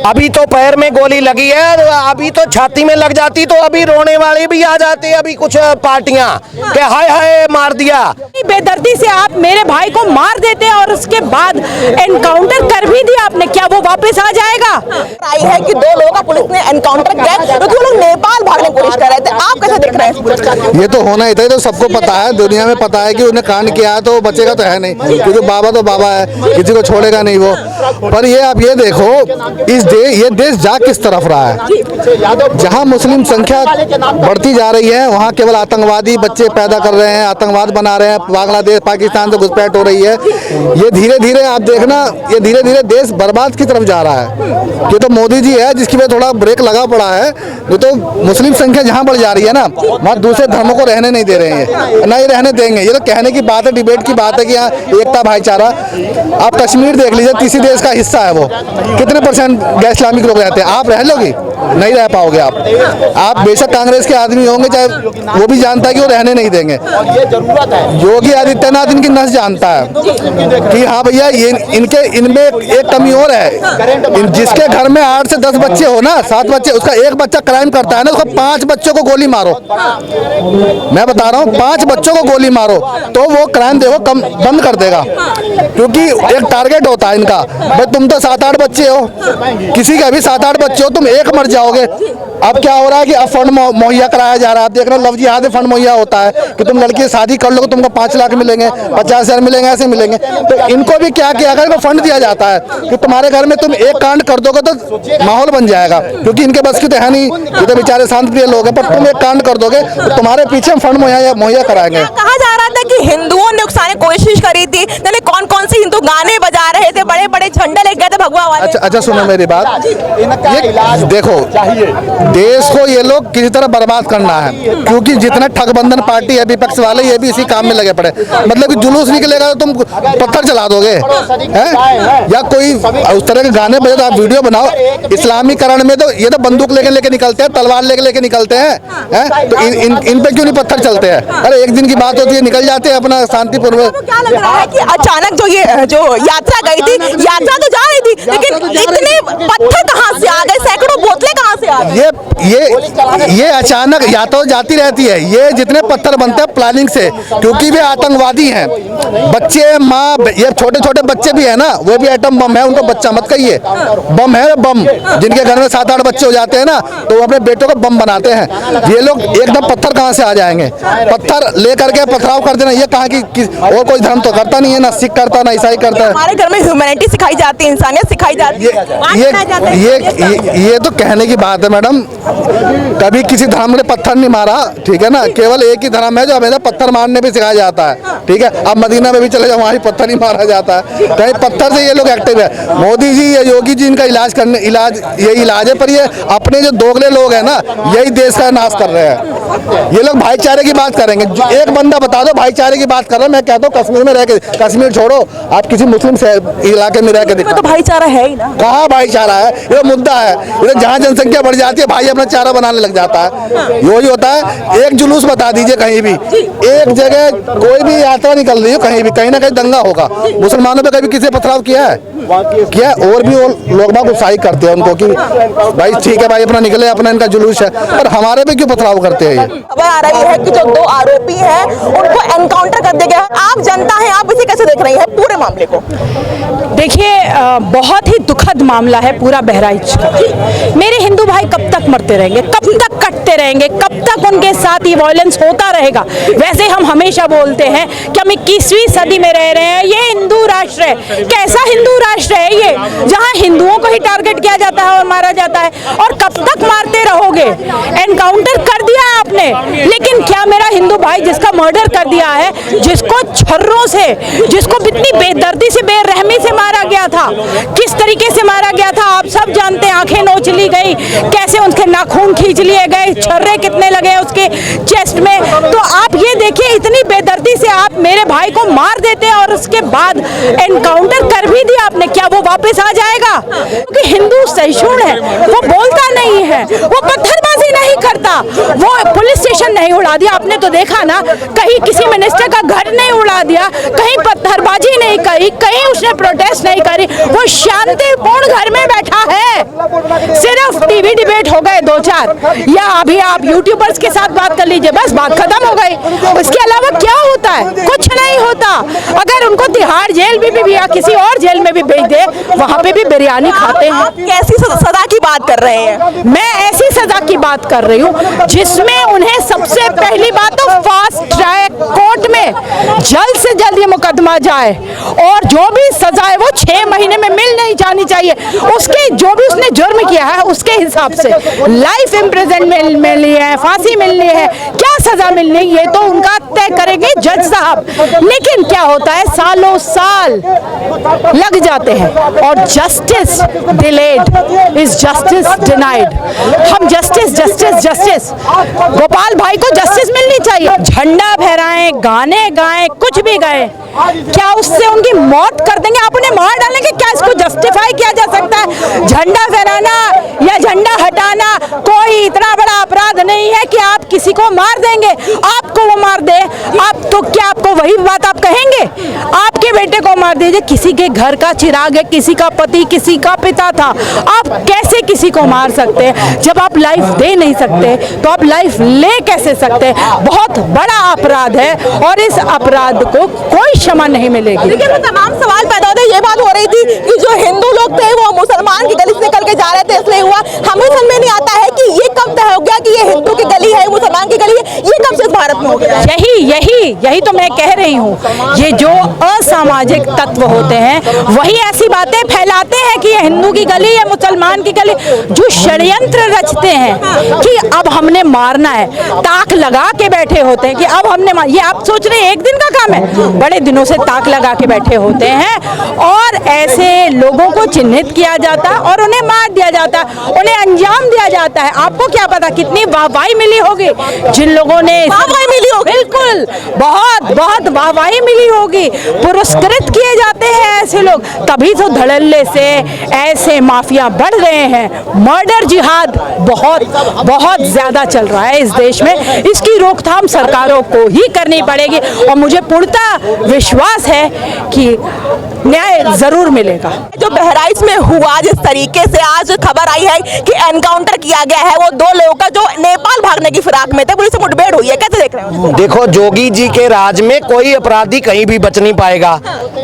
अभी तो पैर में गोली लगी है, अभी तो छाती में लग जाती तो अभी रोने वाले भी आ जाते। अभी कुछ पार्टियां के हाय हाय मार दिया। बेदर्दी से आप मेरे भाई को मार देते हैं और उसके बाद एनकाउंटर कर भी दिया आपने, क्या वो वापस आ जाएगा? आई है कि 2 लोगों का पुलिस ने एनकाउंटर किया क्योंकि वो लोग नेपाल भागने की कोशिश कर रहे थे। आप कैसे देख रहे हैं? ये तो होना ही था, ये तो सबको पता है, दुनिया में पता है कि उन्हें कांड किया है तो बचेगा तो है नहीं, क्योंकि बाबा तो बाबा है, किसी को छोड़ेगा नहीं वो। पर ये आप ये देखो ये देश जा किस तरफ रहा है। जहां मुस्लिम संख्या बढ़ती जा रही है वहां केवल आतंकवादी बच्चे पैदा कर रहे हैं, आतंकवाद बना रहे हैं, बांग्लादेश पाकिस्तान से घुसपैठ हो रही है। ये धीरे धीरे आप देखना, ये धीरे धीरे देश बर्बाद की तरफ जा रहा है। ये तो मोदी जी है जिसकी वजह थोड़ा ब्रेक लगा पड़ा है। ये तो मुस्लिम संख्या जहां बढ़ जा रही है ना, वहाँ दूसरे धर्मों को रहने नहीं दे रहे हैं, ना ही रहने देंगे। ये तो कहने की बात है, डिबेट की बात है कि यहाँ एकता भाईचारा। आप कश्मीर देख लीजिए, किसी देश का हिस्सा है वो, कितने % गैर इस्लामिक लोग रहते हैं। आप रह लोगे? नहीं रह पाओगे आप बेशक कांग्रेस के आदमी होंगे, चाहे वो भी जानता है कि वो रहने नहीं देंगे। योगी आदित्यनाथ इनकी नस जानता है कि हाँ भैया ये इनमें एक कमी और है। जिसके घर में 8 से 10 बच्चे हो ना, 7 बच्चे, उसका एक बच्चा क्राइम करता है ना, उसको 5 बच्चों को गोली मारो। मैं बता रहा हूँ, 5 बच्चों को गोली मारो तो वो क्राइम देखो कम बंद कर देगा, क्योंकि एक टारगेट होता है इनका। भाई तुम तो 7-8 बच्चे हो, किसी का भी 7-8 बच्चे हो, तुम एक मर जाओगे। अब क्या हो रहा है कि अब फंड मुहैया कराया जा रहा है। आप देख रहे हो लव जिहाद फंड मुहैया होता है कि तुम लड़की से शादी कर लो तुमको 5 लाख मिलेंगे, 50,000 मिलेंगे, ऐसे मिलेंगे। तो इनको भी क्या किया गया, फंड दिया जाता है कि तुम्हारे घर में तुम एक कांड कर दोगे तो माहौल बन जाएगा, क्योंकि इनके बस की तो है नहीं, ये तो बेचारे शांत प्रिय लोग हैं। पर तुम एक कांड कर दोगे तो तुम्हारे पीछे हम फंड मुहैया कराएंगे। कहा जा रहा था कि हिंदुओं ने उकसाने की कोशिश करी थी, कौन कौन से हिंदू गाने बजा रहे थे, बड़े बड़े झंडे लेके गए थे भगवा वाले। अच्छा सुनो मेरी बात, ये देखो देश को ये लोग किसी तरह बर्बाद करना है, क्योंकि जितना ठगबंधन पार्टी है विपक्ष वाले, ये भी इसी काम में लगे पड़े। मतलब कि जुलूस निकलेगा तो तुम पत्थर चला दोगे हैं, या कोई उस तरह के गाने बजे तो आप वीडियो बनाओ। इस्लामीकरण में तो ये तो बंदूक लेके निकलते हैं, तलवार लेके निकलते हैं, तो इन पे क्यों नहीं पत्थर चलते हैं? अरे एक दिन की बात होती है, निकल जाते हैं अपना शांतिपूर्वक। क्या लग रहा है कि अचानक जो यात्रा गई थी, यात्रा तो जा रही थी, लेकिन इतने पत्थर कहाँ से आ गए, सैकड़ों बोतलें कहाँ से आ गई? ये अचानक यात्रा जाती रहती है। ये जितने पत्थर बनते हैं प्लानिंग से, क्योंकि वे आतंकवादी हैं। बच्चे माँ, ये छोटे छोटे बच्चे भी है ना, वो भी एटम बम है, उनको बच्चा मत कहिए, बम है बम। जिनके घर में 7-8 बच्चे हो जाते हैं ना, तो वो अपने बेटों को बम बनाते हैं। ये लोग एकदम पत्थर कहाँ से आ जाएंगे? पत्थर लेकर के पथराव कर देना, ये कहाँ की और कोई धर्म तो करता नहीं है, ना सिख करता ना ईसाई करता है। हमारे घर में ह्यूमैनिटी सिखाई जाती है, इंसानियत सिखाई जाती है। ये तो कहने की बात है मैडम, कभी किसी धर्म ने पत्थर नहीं मारा, ठीक है ना। केवल एक ही धर्म है जो हमें पत्थर मारने भी सिखाया जाता है, ठीक है। अब मदीना में भी चले जाओ, वहाँ ही पत्थर ही मारा जाता है, कहीं पत्थर से ये लोग एक्टिव है। मोदी जी या योगी जी इनका यही इलाज है। पर ये अपने जो दोगले लोग हैं ना, यही देश का नाश कर रहे हैं। ये लोग भाईचारे की बात करेंगे, एक बंदा बता दो भाईचारे की बात कर रहा है। मैं कहता हूँ कश्मीर में रह के, कश्मीर छोड़ो, आप किसी मुस्लिम इलाके में रह के देखो, तो भाईचारा है ही ना। कहाँ भाईचारा है? ये मुद्दा है। ये जहाँ जनसंख्या बढ़ जाती है, भाई अपना चारा बनाने लग जाता है। यही होता है। एक जुलूस बता दीजिए कहीं भी, एक जगह कोई भी यात्रा निकल रही हो, कहीं भी कहीं ना कहीं दंगा होगा। मुसलमानों पे कभी किसी पथराव किया है? और भी लोग बाग उत्साही करते हैं उनको कि भाई ठीक है भाई अपना निकले, अपना इनका जुलूस है, पर हमारे पे क्यों पथराव करते हैं? खबर आ रही है कि जो 2 आरोपी हैं उनको एनकाउंटर कर दिया गया। आप जनता हैं, आप इसे कैसे देख रही हैं पूरे मामले को? देखिए, बहुत ही दुखद मामला है पूरा बहराइच का। मेरे हिंदू भाई कब तक मरते रहेंगे, कब तक कटते रहेंगे, कब तक उनके साथ ये वायलेंस होता रहेगा? वैसे हम हमेशा बोलते हैं कि हम 21वीं सदी में रह रहे हैं, ये हिंदू राष्ट्र है। कैसा हिंदू राष्ट्र है ये, जहां हिंदुओं को ही टारगेट किया जाता है और मारा जाता है? और कब तक मारते रहोगे? एनकाउंटर कर दिया आपने, लेकिन क्या मेरा हिंदू भाई जिसका मर्डर कर दिया है, जिसको छर्रों से, जिसको इतनी बेदर्दी से, बेरहमी से मारा गया था, किस तरीके से मारा गया था आप सब जानते हैं। आंखें नोच ली गई, कैसे उनके नाखून खींच लिए गए, छर्रे कितने लगे उसके चेस्ट में। तो आप ये देखिए, इतनी बेदर्दी से आप मेरे भाई को मार देते हैं और उसके बाद एनकाउंटर कर भी दिया आपने, क्या वो वापस आ जाएगा? क्योंकि हिंदू सहिष्णु है, वो बोलता नहीं है, वो पत्थरबाजी नहीं करता, वो पुलिस स्टेशन नहीं उड़ा दिया। आपने तो देखा ना, कहीं किसी मिनिस्टर का घर नहीं उड़ा दिया, कहीं पत्थरबाजी नहीं करी, कहीं उसने प्रोटेस्ट नहीं करी, वो शांतिपूर्ण घर में बैठा है। सिर्फ टीवी डिबेट हो गए 2-4, या अभी आप यूट्यूबर्स के साथ बात कर लीजिए, बस बात खत्म हो गई। उसके अलावा क्या होता है? कुछ नहीं होता। अगर उनको तिहाड़ जेल में भी या किसी और जेल में भी भेज दे, वहाँ पे भी बिरयानी खाते हैं। आप कैसी सजा की बात कर रहे हैं? मैं ऐसी सजा की बात कर रही हूँ जिसमें उन्हें सबसे पहली बात तो फास्ट ट्रैक कोर्ट में जल्द से जल्द ये मुकदमा जाए, और जो भी सजा है वो 6 महीने में मिल नहीं जानी चाहिए। उसके जो भी उसने जुर्म किया है उसके हिसाब से लाइफ इम्प्रिजनमेंट मिलनी है, फांसी मिलनी है, क्या सजा मिलनी है ये तो उनका तय करेंगे जज साहब। लेकिन क्या होता है, सालों साल लग जाते हैं और justice delayed is justice denied. हम जस्टिस जस्टिस जस्टिस, गोपाल भाई को जस्टिस मिलनी चाहिए। झंडा फहराएं, गाने गाएं, कुछ भी गाएं, क्या उससे उनकी मौत कर देंगे? आप उन्हें मार डालेंगे, क्या इसको जस्टिफाई किया जा सकता है? झंडा फहराना या झंडा हटाना कोई इतना बड़ा अपराध नहीं है कि आप किसी को मार देंगे। आपको वो मार दे, आप तो क्या आपको वही बात आप कहेंगे? आपके बेटे को मार दीजिए, किसी के घर का चिराग है, किसी का पति, किसी का पिता था, आप कैसे किसी को मार सकते हैं? जब आप लाइफ दे नहीं सकते तो आप लाइफ ले कैसे सकते हैं? बहुत बड़ा अपराध है और इस अपराध को कोई क्षमा नहीं मिलेगी। देखिए, तमाम सवाल पैदा होते। ये बात हो रही थी कि जो हिंदू लोग थे वो मुसलमान की गली से निकल के जा रहे थे, इसलिए हुआ। हमें समझ में नहीं आता है कि ये कब तय हो गया कि ये हिंदू की गली है, मुसलमान की गली है, ये कब से इस भारत में हो गया? यही तो मैं कह रही हूँ। ये जो असामाजिक तत्व होते हैं वही ऐसी बातें फैलाते हैं कि ये हिंदू की गली है, मुसलमान की गली, जो षड्यंत्र रचते हैं कि अब हमने मारना है, ताक लगा के बैठे होते हैं कि अब हमने ये आप सोच रहे हैं एक दिन का काम है, बड़े दिनों से ताक लगा के बैठे होते हैं और ऐसे लोगों को चिन्हित किया जाता है और उन्हें मार दिया जाता है, उन्हें अंजाम दिया जाता है। आपको क्या पता कितनी वाहवाही मिली होगी जिन लोगों ने, वाहवाही मिली होगी, बिल्कुल बहुत बहुत वाहवाही मिली होगी, पुरस्कृत किए जाते हैं ऐसे लोग। तभी तो धड़ल्ले से ऐसे माफिया बढ़ रहे हैं। मर्डर जिहाद बहुत बहुत ज्यादा चल रहा है इस देश में, इसकी रोकथाम सरकारों को ही करनी पड़ेगी और मुझे पूर्णतः विश्वास है कि न्याय जरूर मिलेगा। जो बहराइच में हुआ, जिस तरीके से आज खबर आई है कि एनकाउंटर किया गया है, वो 2 लोगों का जो नेपाल भागने की फिराक में थे, पुलिस से मुठभेड़ हुई है, कैसे देख रहे हो? देखो, जोगी जी के राज में कोई अपराधी कहीं भी बच नहीं पाएगा।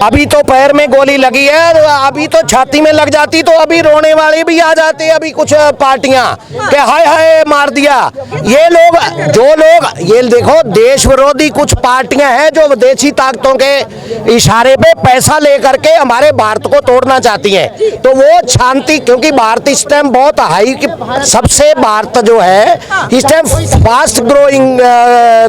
अभी तो पैर में गोली लगी है, अभी तो छाती में लग जाती तो अभी रोने वाले भी आ जाते। अभी कुछ पार्टियां के हाय हाय मार दिया। ये लोग, जो लोग, ये देखो, देश विरोधी कुछ पार्टियां हैं जो विदेशी ताकतों के इशारे पे पैसा लेकर के हमारे भारत को तोड़ना चाहती हैं। तो वो शांति, क्योंकि भारत इस टाइम बहुत हाई की, सबसे भारत जो है इस टाइम फास्ट ग्रोइंग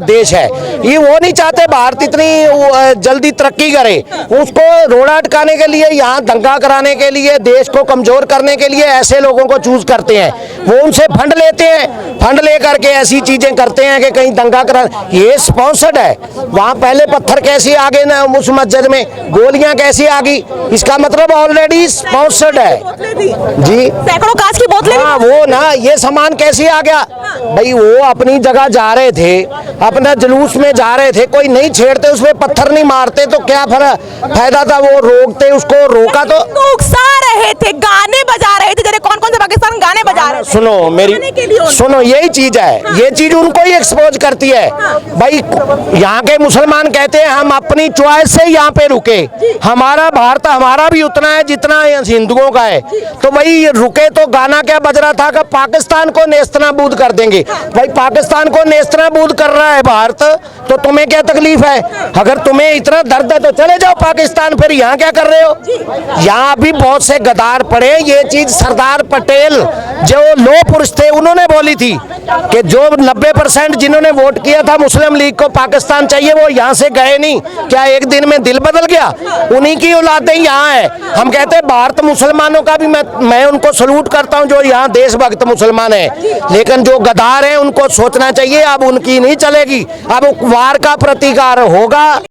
देश है। ये वो नहीं चाहते भारत इतनी जल्दी तरक्की करे। उसको रोड़ा अटकाने के लिए, यहाँ दंगा कराने के लिए, देश को कमजोर करने के लिए ऐसे लोगों को चूज करते हैं। वो उनसे फंड लेते हैं, फंड लेकर के ऐसी चीजें करते हैं कि कहीं दंगा करा। ये स्पॉन्सर्ड है। वहाँ पहले पत्थर कैसे आ गए ना उस मस्जिद में, गोलियां कैसे आ गई, इसका मतलब ऑलरेडी स्पॉन्सर्ड है जी। सैकड़ों कांच की बोतलें, हाँ, वो ना, ये सामान कैसे आ गया भाई? वो अपनी जगह जा रहे थे, अपना जुलूस में जा रहे थे, कोई नहीं छेड़ते, उसमें पत्थर नहीं मारते तो क्या फायदा था? वो रोकते, उसको रोका तो उकसा रहे थे, गाने बजा रहे थे। जैसे कौन-कौन से पाकिस्तान गाने बजा रहे थे? सुनो मेरी, सुनो, यही चीज है। ये चीज उनको ही एक्सपोज करती है भाई। यहाँ के मुसलमान कहते हैं हम अपनी चॉइस से यहाँ पे रुके, हमारा भारत हमारा भी उतना है जितना हिंदुओं का है। तो भाई रुके तो गाना क्या बज रहा था कि पाकिस्तान को नेस्तनाबूद कर देंगे। भाई पाकिस्तान को नेस्तनाबूद कर रहा है भारत, तो तुम्हें क्या तकलीफ है? अगर तुम्हें इतना दर्द है तो चले जाओ पाकिस्तान, फिर यहाँ क्या कर रहे हो? यहाँ भी बहुत से गद्दार पड़े। ये चीज सरदार पटेल जो लो पुरुष थे उन्होंने बोली थी कि जो 90% जिन्होंने वोट किया था मुस्लिम लीग को पाकिस्तान चाहिए, वो यहाँ से गए नहीं। क्या एक दिन में दिल बदल गया? उन्हीं की औलादें यहाँ है। हम कहते हैं भारत मुसलमानों का भी मैं उनको सलूट करता हूँ जो यहाँ देशभक्त मुसलमान है, लेकिन जो गद्दार हैं उनको सोचना चाहिए अब उनकी नहीं चलेगी। अब वार का प्रतिकार होगा।